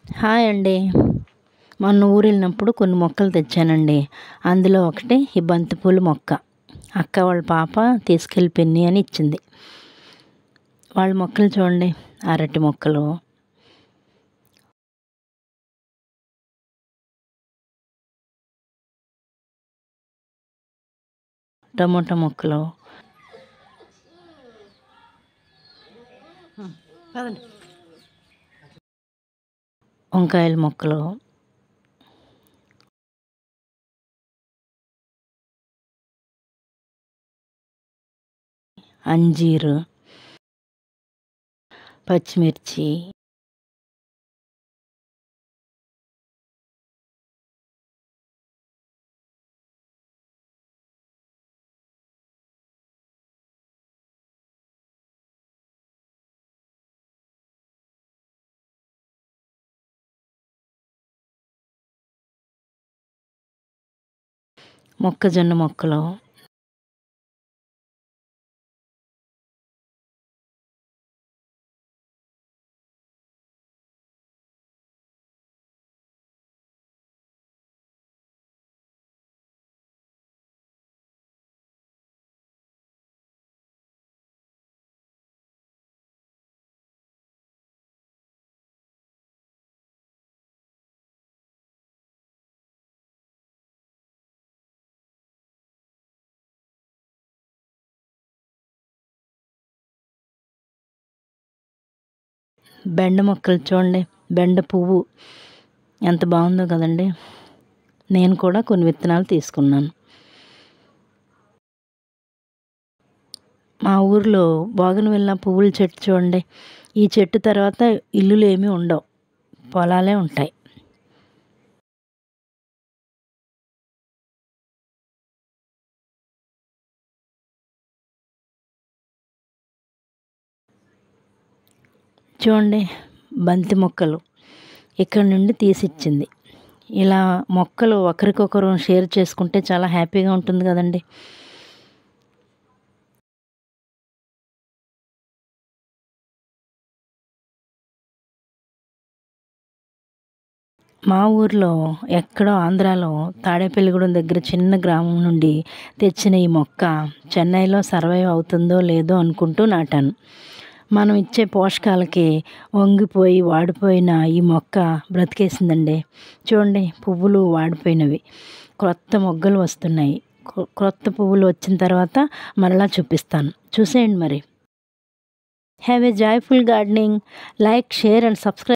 Hi అండి. మొన్న ఊరెళ్ళినప్పుడు కొన్ని మొక్కలు తెచ్చానండి. అందులో ఒకటి ఈ బంతిపూల మొక్క. అక్క వాళ్ళ పాప తీసుకెళ్ళి పిన్ని అని ఇచ్చింది. వాళ్ళ మొక్కలు చూడండి, అరటి మొక్కలు, టమోటా మొక్కలు, వంకాయల మొక్కలు, అంజీరు, పచ్చిమిర్చి, మొక్కజొన్న మొక్కలు, బెండ మొక్కలు చూడండి. బెండ పువ్వు ఎంత బాగుందో కదండి. నేను కూడా కొన్ని విత్తనాలు తీసుకున్నాను. మా ఊరిలో బోగన్విల్లా పువ్వుల చెట్టు చూడండి. ఈ చెట్టు తర్వాత ఇల్లులు ఏమీ ఉండవు, పొలాలే ఉంటాయి. చూడండి, బంతి మొక్కలు ఇక్కడ నుండి తీసిచ్చింది. ఇలా మొక్కలు ఒకరికొకరు షేర్ చేసుకుంటే చాలా హ్యాపీగా ఉంటుంది కదండి. మా ఊర్లో ఎక్కడో ఆంధ్రాలో తాడేపల్లిగూడెం దగ్గర చిన్న గ్రామం నుండి తెచ్చిన ఈ మొక్క చెన్నైలో సర్వైవ్ అవుతుందో లేదో అనుకుంటూ నాటాను. మనం ఇచ్చే పోషకాలకి వంగిపోయి వాడిపోయిన ఈ మొక్క బ్రతికేసిందండి. చూడండి, పువ్వులు వాడిపోయినవి, క్రొత్త మొగ్గలు వస్తున్నాయి. క్రొత్త పువ్వులు వచ్చిన తర్వాత మరలా చూపిస్తాను, చూసేయండి మరి. Have a joyful gardening. Like, share and subscribe.